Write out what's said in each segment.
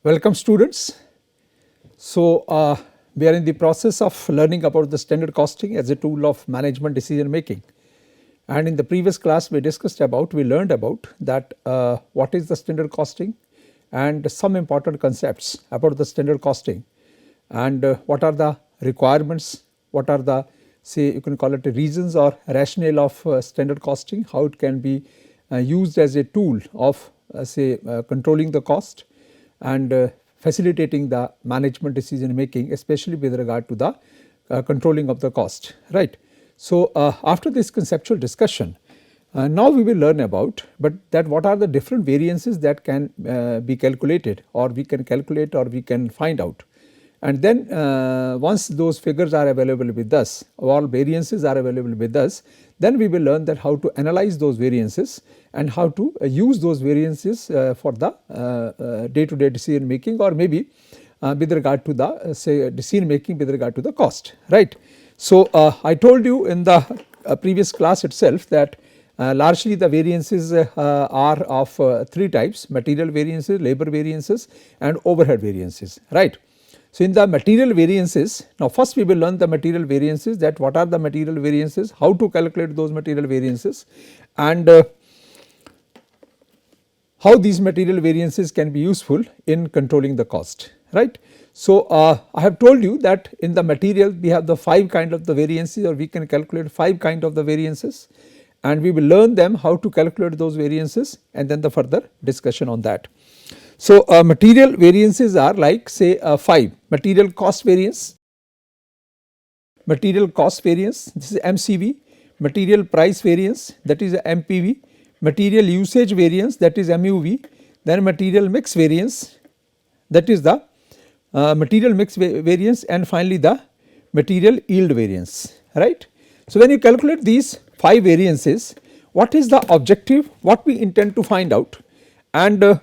Welcome students. So, we are in the process of learning about the standard costing as a tool of management decision making, and in the previous class we learned about that what is the standard costing and some important concepts about the standard costing, and what are the requirements, what are the, say, you can call it reasons or rationale of standard costing, how it can be used as a tool of controlling the cost and facilitating the management decision making, especially with regard to the controlling of the cost, right. So, after this conceptual discussion, now we will learn about what are the different variances that can be calculated, or we can calculate, or we can find out. And then once those figures are available with us, all variances are available with us, then we will learn that how to analyze those variances and how to use those variances for the day to day decision making, or maybe with regard to the decision making with regard to the cost, right. So, I told you in the previous class itself that largely the variances are of three types: material variances, labor variances and overhead variances, right. So, in the material variances, now first we will learn the material variances, that what are the material variances, how to calculate those material variances, and how these material variances can be useful in controlling the cost, right. So, I have told you that in the material we have the 5 kind of the variances, or we can calculate 5 kind of the variances, and we will learn them how to calculate those variances and then the further discussion on that. So, material variances are like, say, 5: material cost variance, this is MCV, material price variance, that is MPV, material usage variance, that is MUV, then material mix variance, that is the material mix variance, and finally the material yield variance, right. So, when you calculate these 5 variances, what is the objective, what we intend to find out, and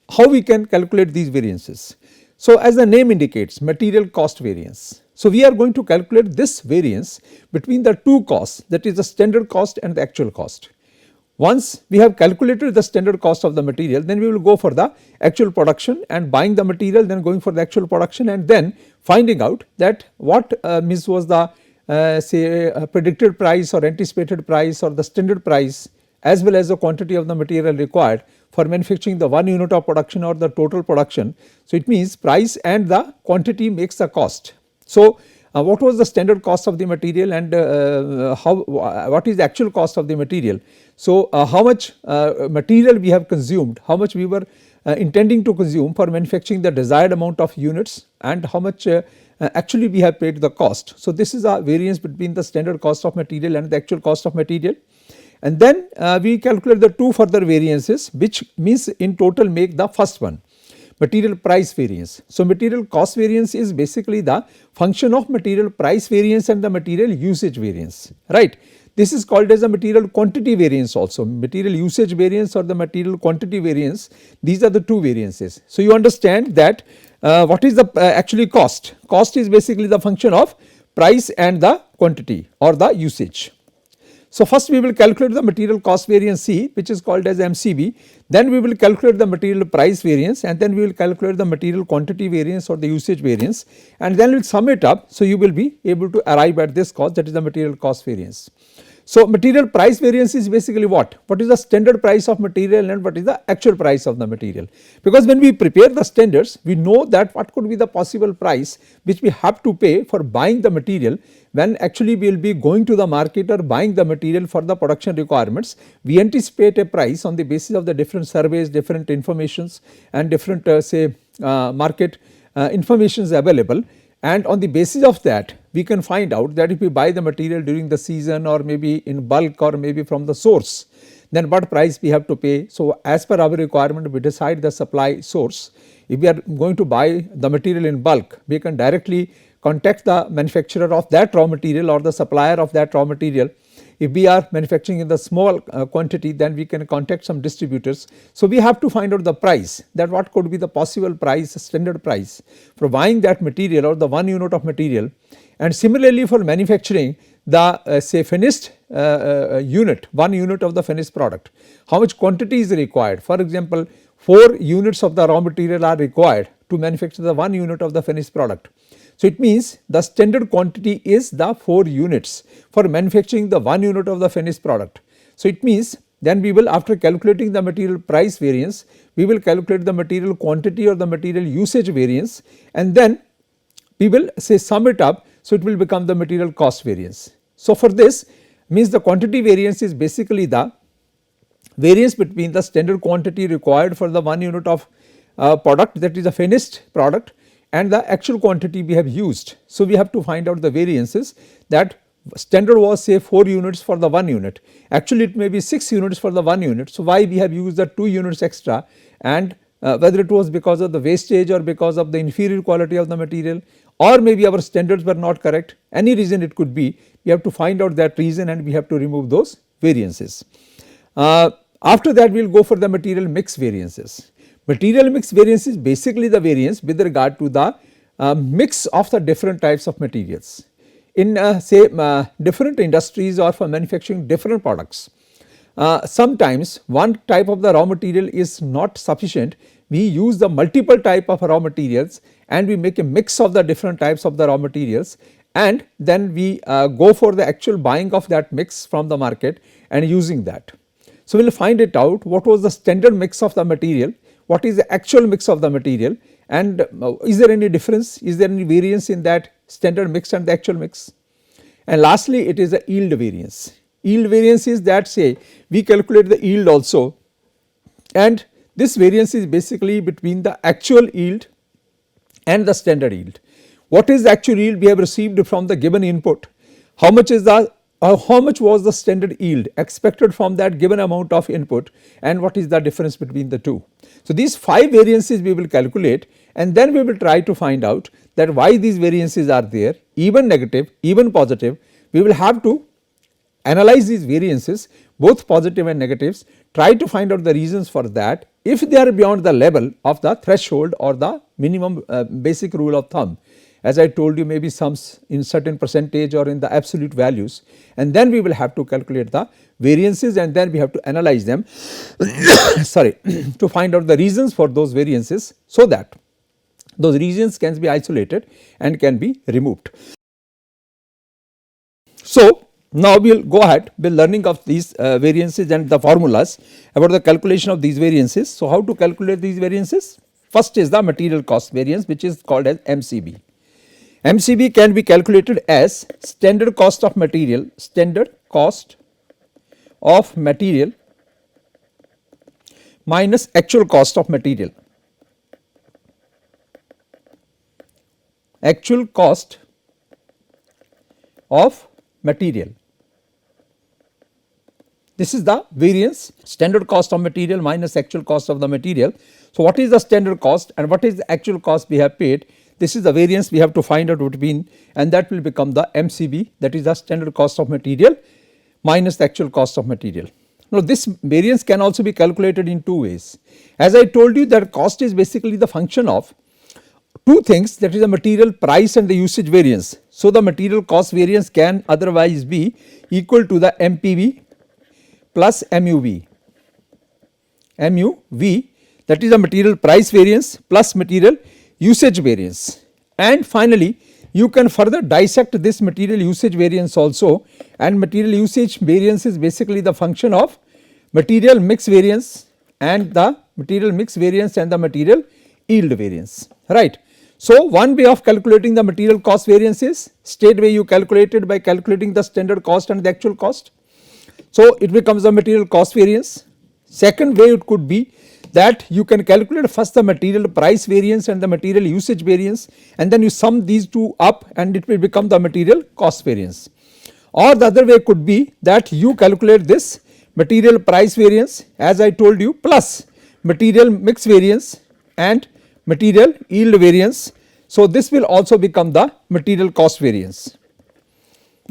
how we can calculate these variances. So, as the name indicates, material cost variance. So, we are going to calculate this variance between the two costs, that is the standard cost and the actual cost. Once we have calculated the standard cost of the material, then we will go for the actual production and buying the material, then going for the actual production, and then finding out that what was the predicted price or anticipated price or the standard price, as well as the quantity of the material required for manufacturing the 1 unit of production or the total production. So, it means price and the quantity makes the cost. So, what was the standard cost of the material, and what is the actual cost of the material. So, how much material we have consumed, how much we were intending to consume for manufacturing the desired amount of units, and how much actually we have paid the cost. So, this is a variance between the standard cost of material and the actual cost of material. And then we calculate the 2 further variances, which means in total make the first one, material price variance. So, material cost variance is basically the function of material price variance and the material usage variance, right. This is called as a material quantity variance also, material usage variance or the material quantity variance. These are the 2 variances. So, you understand that what is the actually cost? Cost is basically the function of price and the quantity or the usage. So, first we will calculate the material cost variance C, which is called as MCV, then we will calculate the material price variance, and then we will calculate the material quantity variance or the usage variance, and then we will sum it up. So, you will be able to arrive at this cost, that is the material cost variance. So, material price variance is basically what? What is the standard price of material and what is the actual price of the material? Because when we prepare the standards, we know that what could be the possible price which we have to pay for buying the material, when actually we will be going to the market or buying the material for the production requirements. We anticipate a price on the basis of the different surveys, different informations, and different market informations available. And on the basis of that, we can find out that if we buy the material during the season, or maybe in bulk, or maybe from the source, then what price we have to pay. So, as per our requirement, we decide the supply source. If we are going to buy the material in bulk, we can directly contact the manufacturer of that raw material or the supplier of that raw material. If we are manufacturing in the small quantity, then we can contact some distributors. So, we have to find out the price, that what could be the possible price, standard price for buying that material or the 1 unit of material. And similarly, for manufacturing the finished unit, 1 unit of the finished product, how much quantity is required. For example, 4 units of the raw material are required to manufacture the 1 unit of the finished product. So, it means the standard quantity is the 4 units for manufacturing the 1 unit of the finished product. So, it means then we will, after calculating the material price variance, we will calculate the material quantity or the material usage variance, and then we will say sum it up. So, it will become the material cost variance. So, for this means the quantity variance is basically the variance between the standard quantity required for the 1 unit of product, that is a finished product, and the actual quantity we have used. So, we have to find out the variances, that standard was say 4 units for the 1 unit, actually it may be 6 units for the 1 unit. So, why we have used the 2 units extra, and whether it was because of the wastage or because of the inferior quality of the material, or maybe our standards were not correct, any reason it could be, we have to find out that reason and we have to remove those variances. After that we will go for the material mix variances. Material mix variance is basically the variance with regard to the mix of the different types of materials in say different industries or for manufacturing different products. Sometimes one type of the raw material is not sufficient, we use the multiple type of raw materials and we make a mix of the different types of the raw materials, and then we go for the actual buying of that mix from the market and using that. So, we will find it out what was the standard mix of the material, what is the actual mix of the material, and is there any difference, is there any variance in that standard mix and the actual mix. And lastly, it is a yield variance. Yield variance is that, say we calculate the yield also, and this variance is basically between the actual yield and the standard yield. What is the actual yield we have received from the given input, how much is the how much was the standard yield expected from that given amount of input, and what is the difference between the two. So, these 5 variances we will calculate, and then we will try to find out that why these variances are there, even negative, even positive. We will have to analyze these variances, both positive and negatives, try to find out the reasons for that. If they are beyond the level of the threshold or the minimum basic rule of thumb, as I told you, maybe sums in certain percentage or in the absolute values, and then we will have to calculate the variances, and then we have to analyze them sorry to find out the reasons for those variances, so that those reasons can be isolated and can be removed. So, now we will go ahead with learning of these variances and the formulas about the calculation of these variances. So, how to calculate these variances? First is the material cost variance, which is called as MCV. MCV can be calculated as standard cost of material, minus actual cost of material. Actual cost of material. This is the variance, standard cost of material minus actual cost of the material. So, what is the standard cost and what is the actual cost we have paid? This is the variance we have to find out between, and that will become the MCV, that is the standard cost of material minus the actual cost of material. Now, this variance can also be calculated in 2 ways. As I told you that cost is basically the function of 2 things, that is the material price and the usage variance. So, the material cost variance can otherwise be equal to the MPV plus MUV. MUV, that is the material price variance plus material usage variance. And finally, you can further dissect this material usage variance also, and material usage variance is basically the function of material mix variance and the material mix variance and the material yield variance, right. So, one way of calculating the material cost variance is straight way you calculate it by calculating the standard cost and the actual cost. So, it becomes the material cost variance. Second way it could be that you can calculate first the material price variance and the material usage variance, and then you sum these 2 up and it will become the material cost variance. Or the other way could be that you calculate this material price variance, as I told you, plus material mix variance and material yield variance. So, this will also become the material cost variance.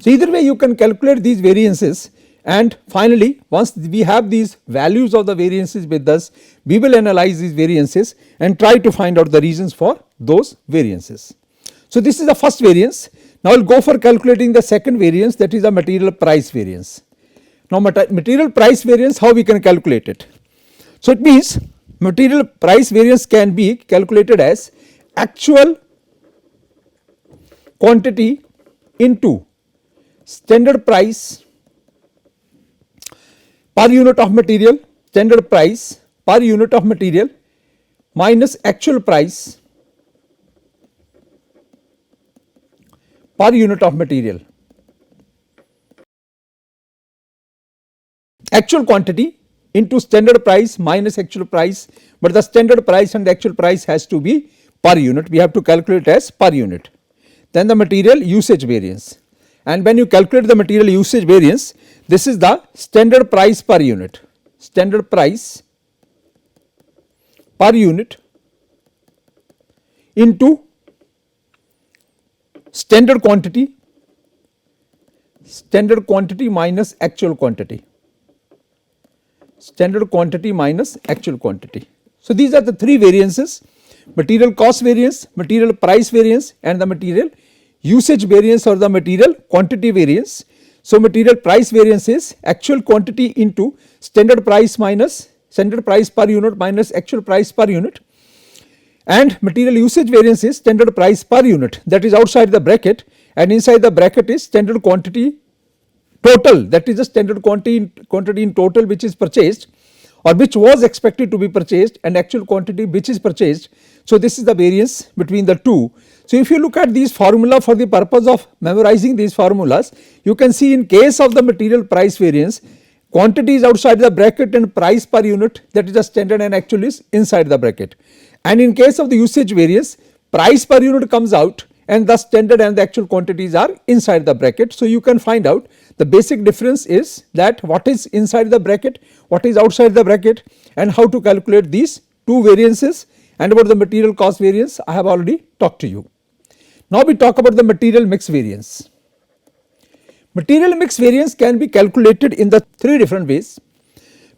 So, either way you can calculate these variances, and finally once we have these values of the variances with us, we will analyze these variances and try to find out the reasons for those variances. So, this is the first variance. Now, we will go for calculating the second variance, that is the material price variance. Now, material price variance, how we can calculate it? So, it means material price variance can be calculated as actual quantity into standard price per unit of material, standard price per unit of material minus actual price per unit of material. Actual quantity into standard price minus actual price, but the standard price and the actual price has to be per unit, we have to calculate as per unit. Then the material usage variance, and when you calculate the material usage variance, this is the standard price per unit, standard price per unit into standard quantity minus actual quantity, standard quantity minus actual quantity. So, these are the three variances: material cost variance, material price variance and the material usage variance or the material quantity variance. So, material price variance is actual quantity into standard price minus standard price per unit minus actual price per unit, and material usage variance is standard price per unit, that is outside the bracket, and inside the bracket is standard quantity total, that is the standard quantity in total which is purchased or which was expected to be purchased, and actual quantity which is purchased. So, this is the variance between the two. So, if you look at these formula for the purpose of memorizing these formulas, you can see in case of the material price variance, quantity is outside the bracket and price per unit, that is the standard and actual is inside the bracket. And in case of the usage variance, price per unit comes out and the standard and the actual quantities are inside the bracket. So, you can find out the basic difference is that what is inside the bracket, what is outside the bracket, and how to calculate these two variances. And about the material cost variance I have already talked to you. Now, we talk about the material mix variance. Material mix variance can be calculated in the three different ways.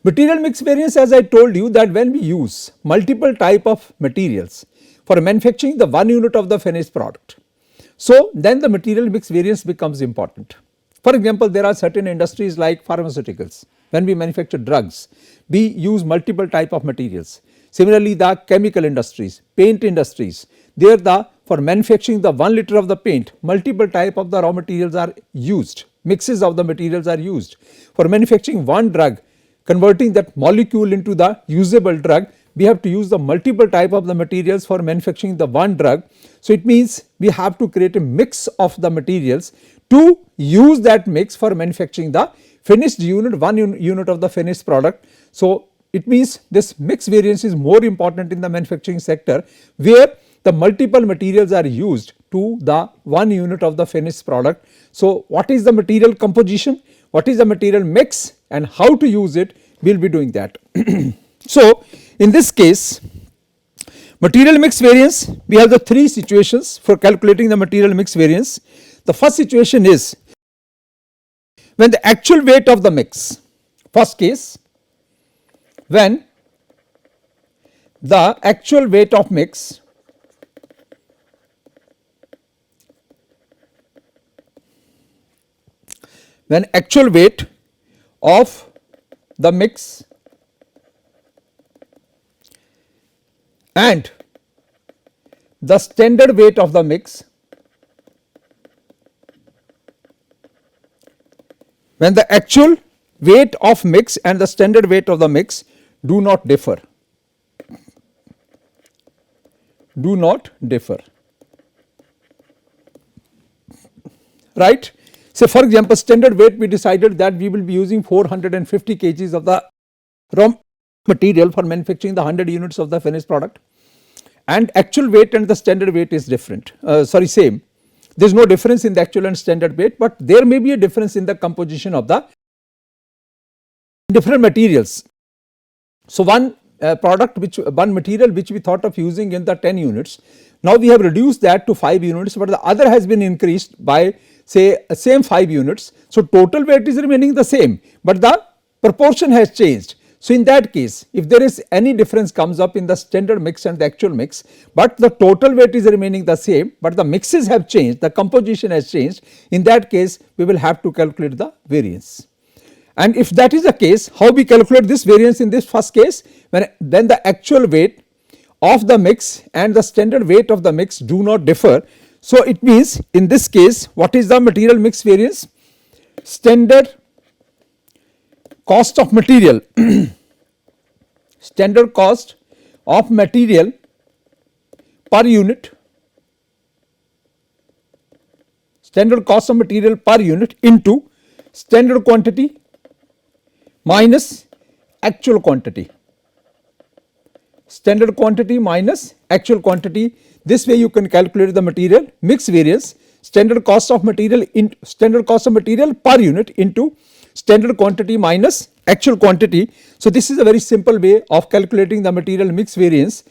Material mix variance, as I told you, that when we use multiple type of materials for manufacturing the one unit of the finished product, so then the material mix variance becomes important. For example, there are certain industries like pharmaceuticals. When we manufacture drugs, we use multiple type of materials. Similarly, the chemical industries, paint industries, there for manufacturing the 1 liter of the paint, multiple type of the raw materials are used, mixes of the materials are used. For manufacturing one drug, converting that molecule into the usable drug, we have to use the multiple type of the materials for manufacturing the one drug. So, it means we have to create a mix of the materials to use that mix for manufacturing the finished unit, one unit of the finished product. So, it means this mix variance is more important in the manufacturing sector, where the multiple materials are used to the one unit of the finished product. So, what is the material composition, what is the material mix and how to use it, we will be doing that. So, in this case, material mix variance, we have the three situations for calculating the material mix variance. The first situation is when the actual weight of the mix, first case, when the actual weight of mix and the standard weight of the mix, when the actual weight of mix and the standard weight of the mix do not differ, right. So, for example, standard weight, we decided that we will be using 450 kgs of the raw material for manufacturing the 100 units of the finished product, and actual weight and the standard weight is different, same. There is no difference in the actual and standard weight, but there may be a difference in the composition of the different materials. So, one material which we thought of using in the 10 units, now we have reduced that to 5 units, but the other has been increased by say same 5 units. So, total weight is remaining the same, but the proportion has changed. So, in that case, if there is any difference comes up in the standard mix and the actual mix, but the total weight is remaining the same, but the mixes have changed, the composition has changed, in that case we will have to calculate the variance. And if that is the case, how we calculate this variance in this first case, when then the actual weight of the mix and the standard weight of the mix do not differ. So it means in this case, what is the material mix variance? Standard cost of material standard cost of material per unit, standard cost of material per unit into standard quantity minus actual quantity, standard quantity minus actual quantity. This way you can calculate the material mix variance, standard cost of material per unit into standard quantity minus actual quantity. So this is a very simple way of calculating the material mix variance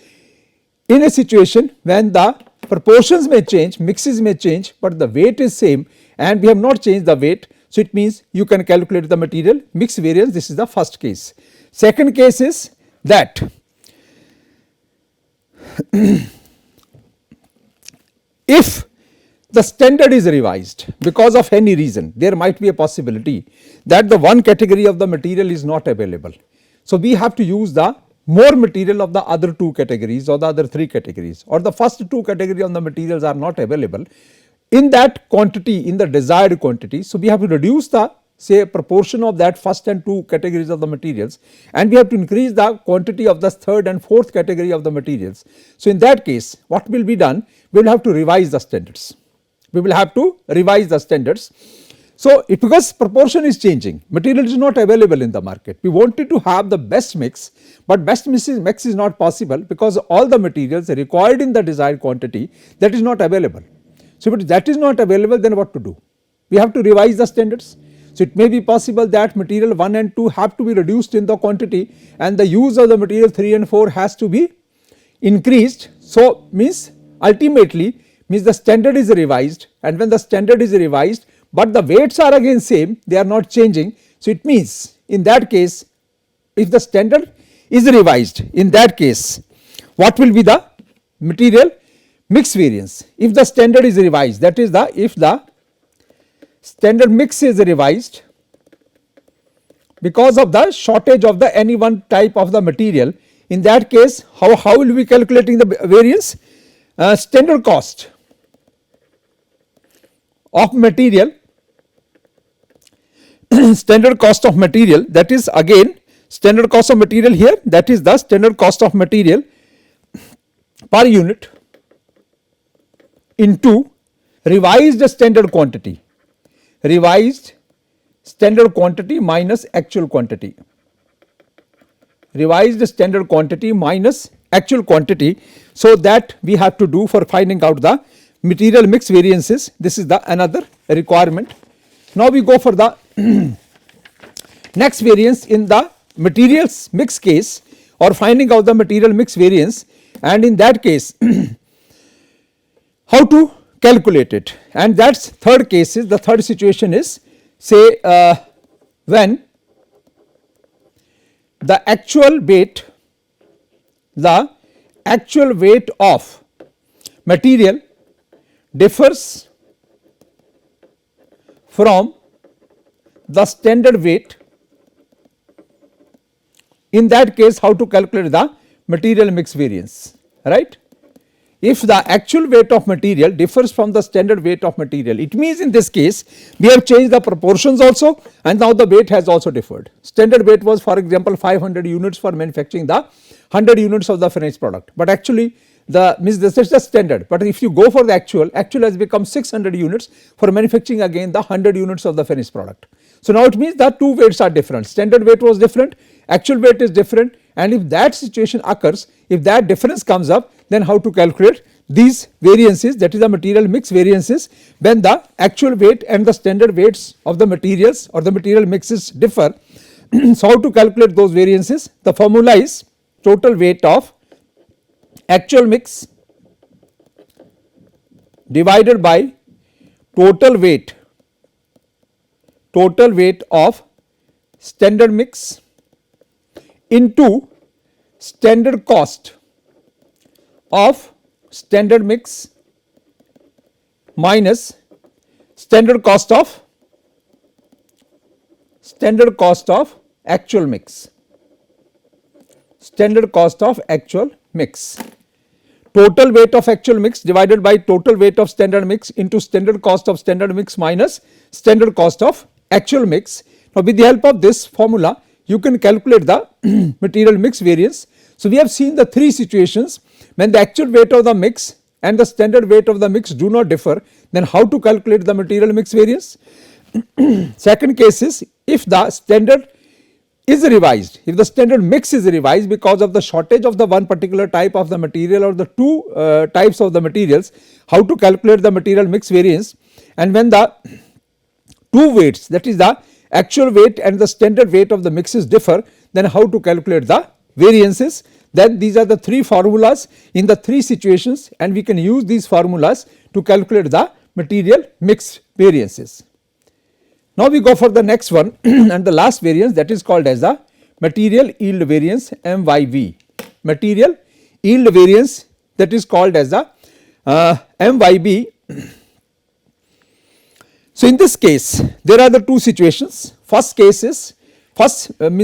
in a situation when the proportions may change, mixes may change, but the weight is same and we have not changed the weight. So it means you can calculate the material mix variance. This is the first case. Second case is that if the standard is revised because of any reason, there might be a possibility that the one category of the material is not available. So we have to use the more material of the other two categories or the other three categories, or the first two categories of the materials are not available in that quantity, in the desired quantity. So we have to reduce the say proportion of that first and two categories of the materials, and we have to increase the quantity of the third and fourth category of the materials. So in that case, what will be done? We will have to revise the standards. We will have to revise the standards. So because proportion is changing, material is not available in the market. We wanted to have the best mix, but best mix is not possible because all the materials required in the desired quantity, that is not available. So if that is not available, then what to do? We have to revise the standards. So it may be possible that material 1 and 2 have to be reduced in the quantity and the use of the material 3 and 4 has to be increased. So means ultimately means the standard is revised, and when the standard is revised but the weights are again same, they are not changing. So it means in that case, if the standard is revised, in that case what will be the material mix variance? If the standard is revised, that is if the standard mix is revised because of the shortage of the any one type of the material, in that case how will we be calculating the variance? Standard cost of material standard cost of material, that is again standard cost of material here, that is the standard cost of material per unit into revised standard quantity, revised standard quantity minus actual quantity, revised standard quantity minus actual quantity. So that we have to do for finding out the material mix variances. This is the another requirement. Now we go for the next variance in the materials mix case, or finding out the material mix variance, and in that case how to calculate it. And that's third case is, the third situation is say when the actual weight of material differs from the standard weight. In that case, how to calculate the material mix variance, right? If the actual weight of material differs from the standard weight of material, it means in this case we have changed the proportions also, and now the weight has also differed. Standard weight was, for example, 500 units for manufacturing the 100 units of the finished product, but actually this is the standard, but if you go for the actual has become 600 units for manufacturing again the 100 units of the finished product. So now it means that two weights are different, standard weight was different, actual weight is different, and if that situation occurs, if that difference comes up, then how to calculate these variances, that is the material mix variances, when the actual weight and the standard weights of the materials or the material mixes differ. So how to calculate those variances? The formula is total weight of actual mix divided by total weight of standard mix into standard cost of standard mix minus standard cost of standard cost of actual mix. Standard cost of actual mix. Total weight of actual mix divided by total weight of standard mix into standard cost of standard mix minus standard cost of actual mix. Now, with the help of this formula, you can calculate the material mix variance. So, we have seen the three situations when the actual weight of the mix and the standard weight of the mix do not differ, then how to calculate the material mix variance. Second case is if the standard is revised, if the standard mix is revised because of the shortage of the one particular type of the material or the two types of the materials, how to calculate the material mix variance. And when the two weights, that is the actual weight and the standard weight of the mixes differ, then how to calculate the variances. Then these are the three formulas in the three situations, and we can use these formulas to calculate the material mix variances. Now, we go for the next one and the last variance, that is called as the material yield variance, MYV. Material yield variance, that is called as the MYV. So, in this case there are the two situations. First case is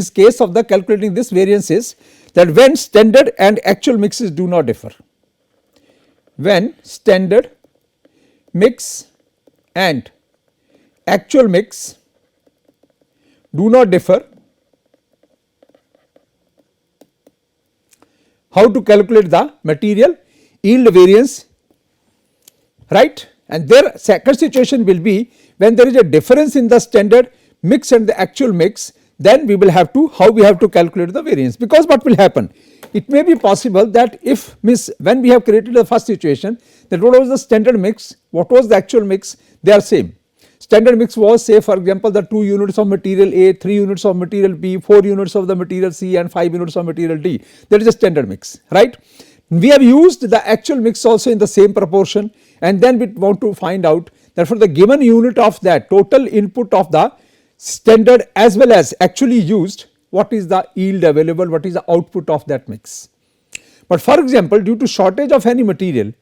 case of the calculating this variance is that when standard and actual mixes do not differ. When standard mix and actual mix do not differ, how to calculate the material yield variance, right. And their second situation will be when there is a difference in the standard mix and the actual mix, then we will have to how we have to calculate the variance, because what will happen, it may be possible that if when we have created the first situation, that what was the standard mix, what was the actual mix, they are same. Standard mix was, say for example, the 2 units of material A, 3 units of material B, 4 units of the material C and 5 units of material D, that is a standard mix, right. We have used the actual mix also in the same proportion, and then we want to find out that for the given unit of that total input of the standard as well as actually used, what is the yield available, what is the output of that mix. But for example, due to shortage of any material,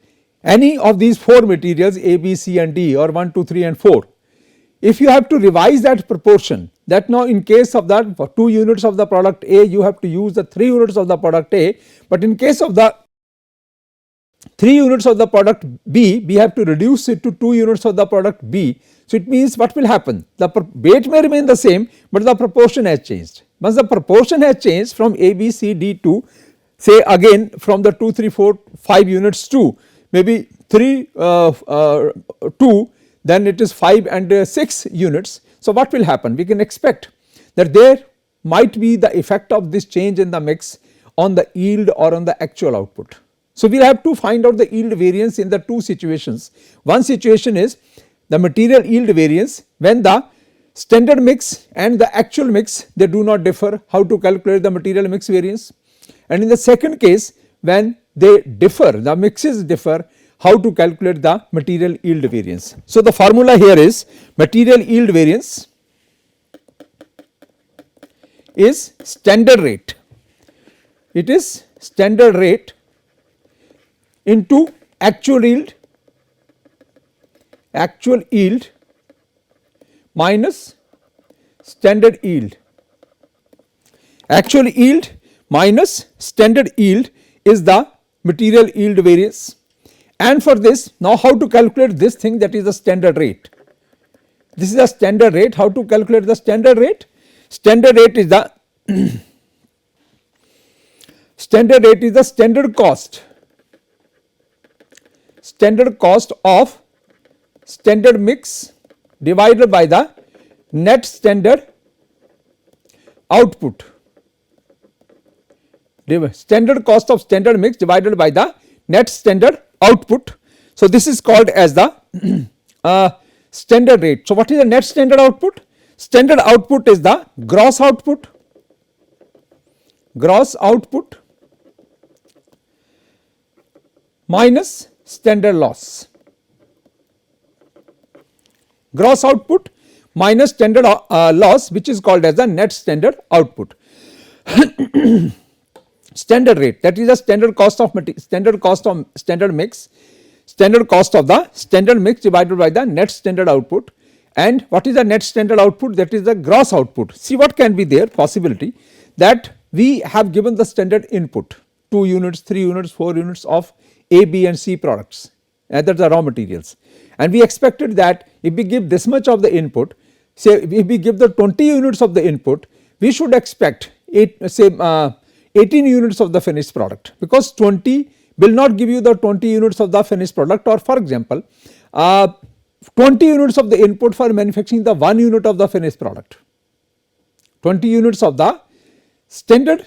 any of these 4 materials A, B, C and D, or 1, 2, 3 and 4, if you have to revise that proportion, that now in case of that for 2 units of the product A, you have to use the 3 units of the product A, but in case of the 3 units of the product B, we have to reduce it to 2 units of the product B. So, it means what will happen, the weight may remain the same, but the proportion has changed. Once the proportion has changed from A, B, C, D to, say again from the 2, 3, 4, 5 units to maybe 3, 2, then it is 5 and 6 units. So, what will happen, we can expect that there might be the effect of this change in the mix on the yield or on the actual output. So, we will have to find out the yield variance in the two situations. One situation is the material yield variance when the standard mix and the actual mix they do not differ, how to calculate the material mix variance. And in the second case, when they differ, the mixes differ, how to calculate the material yield variance. So, the formula here is material yield variance is standard rate, it is standard rate into actual yield minus standard yield. Actual yield minus standard yield is the material yield variance, and for this now how to calculate this thing, that is the standard rate. This is the standard rate. How to calculate the standard rate? Standard rate is the standard cost of standard mix divided by the net standard output. Standard cost of standard mix divided by the net standard output. So, this is called as the standard rate. So, what is the net standard output? Standard output is the gross output minus standard loss. Gross output minus standard loss, which is called as the net standard output. Standard rate, that is the standard cost of standard mix, standard cost of the standard mix divided by the net standard output, and what is the net standard output, that is the gross output. See what can be there possibility that we have given the standard input 2 units, 3 units, 4 units of A, B and C products, and that is the raw materials, and we expected that if we give this much of the input, say if we give the 20 units of the input, we should expect 18 units of the finished product, because 20 will not give you the 20 units of the finished product, or for example 20 units of the input for manufacturing the 1 unit of the finished product, 20 units of the standard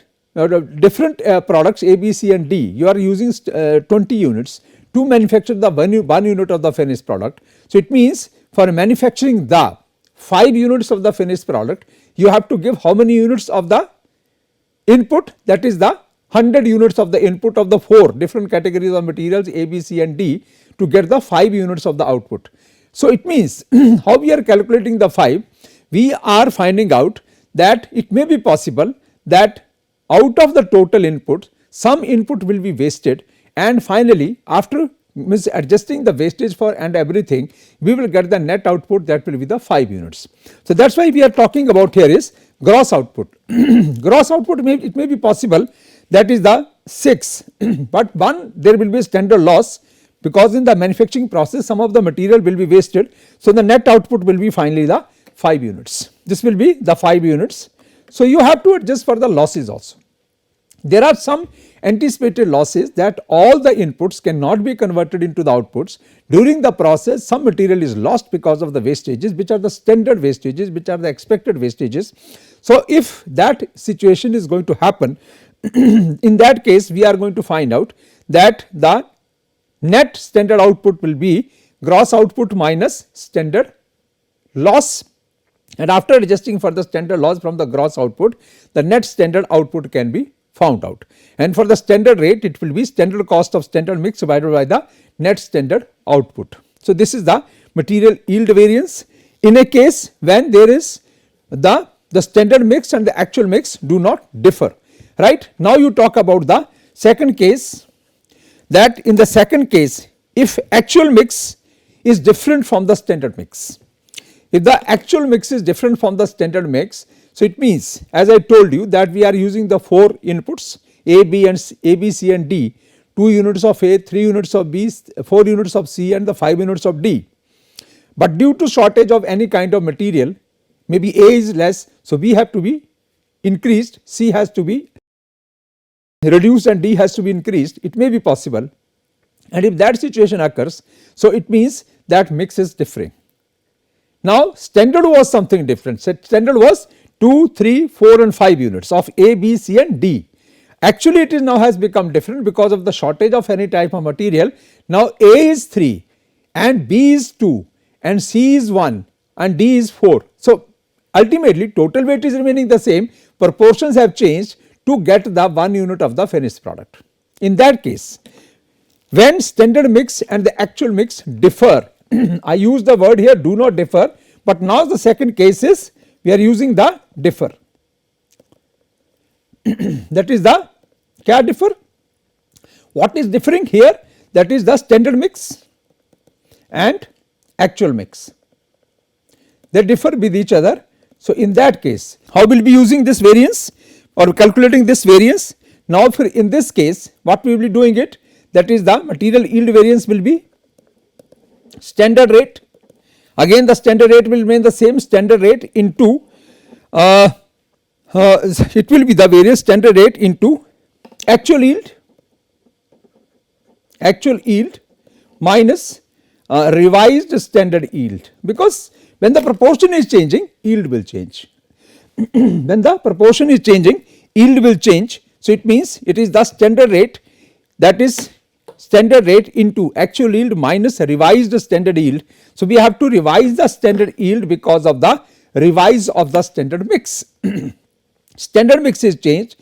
different products A, B, C and D, you are using 20 units to manufacture the 1 unit of the finished product. So, it means for manufacturing the 5 units of the finished product, you have to give how many units of the input, that is the 100 units of the input of the 4 different categories of materials A, B, C and D to get the 5 units of the output. So, it means how we are calculating the 5, we are finding out that it may be possible that out of the total input, some input will be wasted, and finally after adjusting the wastage for and everything, we will get the net output, that will be the 5 units. So, that is why we are talking about here is gross output. Gross output it may be possible, that is the 6, but one there will be standard loss, because in the manufacturing process some of the material will be wasted. So, the net output will be finally the 5 units, this will be the 5 units. So, you have to adjust for the losses also. There are some anticipated losses, that all the inputs cannot be converted into the outputs. During the process some material is lost because of the wastages, which are the standard wastages, which are the expected wastages. So, if that situation is going to happen, in that case we are going to find out that the net standard output will be gross output minus standard loss, and after adjusting for the standard loss from the gross output, the net standard output can be found out, and for the standard rate it will be standard cost of standard mix divided by the net standard output. So, this is the material yield variance in a case when there is the standard mix and the actual mix do not differ, right. Now, you talk about the second case, that in the second case if actual mix is different from the standard mix. If the actual mix is different from the standard mix, so it means as I told you that we are using the 4 inputs A, B and A, B, C and D, 2 units of A, 3 units of B, 4 units of C and the 5 units of D. But due to shortage of any kind of material, maybe A is less, so B have to be increased, C has to be reduced and D has to be increased, it may be possible, and if that situation occurs, so it means that mix is differing. Now, standard was something different, standard was 2, 3, 4 and 5 units of A, B, C and D. Actually it is now has become different because of the shortage of any type of material. Now, A is 3 and B is 2 and C is 1 and D is 4. So, ultimately total weight is remaining the same, proportions have changed to get the 1 unit of the finished product. In that case, when standard mix and the actual mix differ, I use the word here do not differ, but now the second case is we are using the differ. That is the kya differ? What is differing here? That is the standard mix and actual mix, they differ with each other. So, in that case how will be using this variance or calculating this variance? Now, for in this case what we will be doing it, that is the material yield variance will be standard rate, again the standard rate will remain the same, standard rate into it will be the variance standard rate into actual yield minus revised standard yield, because when the proportion is changing yield will change. When the proportion is changing yield will change. So, it means it is the standard rate, that is standard rate into actual yield minus revised standard yield. So, we have to revise the standard yield because of the revise of the standard mix. Standard mix is changed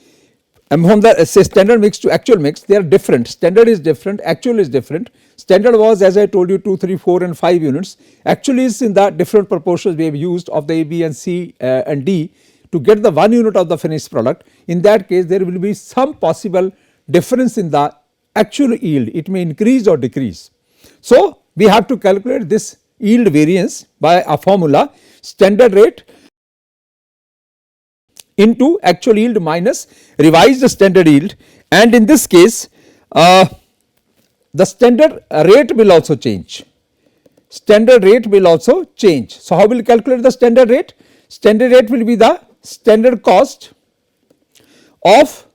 and from the standard mix to actual mix, they are different, standard is different, actual is different. Standard was as I told you 2, 3, 4 and 5 units, actual is in the different proportions we have used of the A, B and C and D to get the 1 unit of the finished product. In that case there will be some possible difference in the actual yield, it may increase or decrease. So, we have to calculate this yield variance by a formula standard rate into actual yield minus revised standard yield, and in this case the standard rate will also change. Standard rate will also change. So, how will you calculate the standard rate? Standard rate will be the standard cost of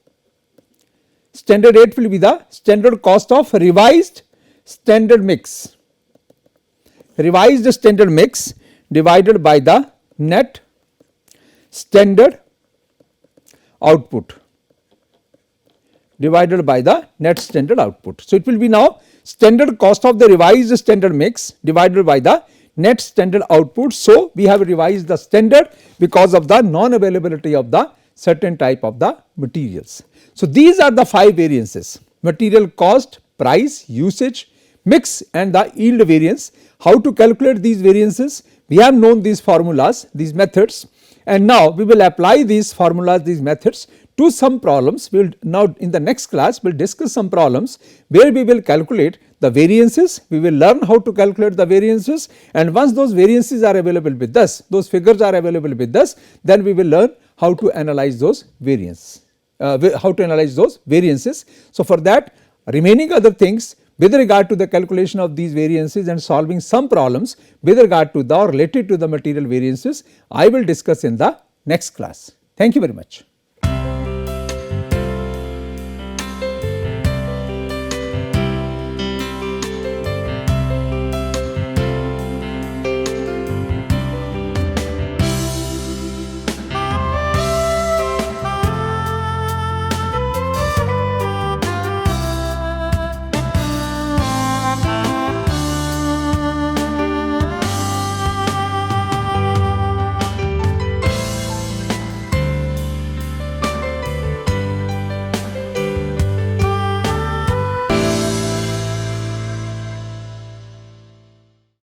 revised standard mix, divided by the net standard output, So, it will be now standard cost of the revised standard mix divided by the net standard output. So, we have revised the standard because of the non availability of the certain type of the materials. So, these are the 5 variances: material cost, price, usage, mix and the yield variance. How to calculate these variances? We have known these formulas, these methods, and now we will apply these formulas, these methods to some problems. We will now in the next class we will discuss some problems where we will calculate the variances. We will learn how to calculate the variances, and once those variances are available with us, those figures are available with us, then we will learn how to analyze those variances. So, for that remaining other things with regard to the calculation of these variances and solving some problems with regard to the or related to the material variances, I will discuss in the next class. Thank you very much.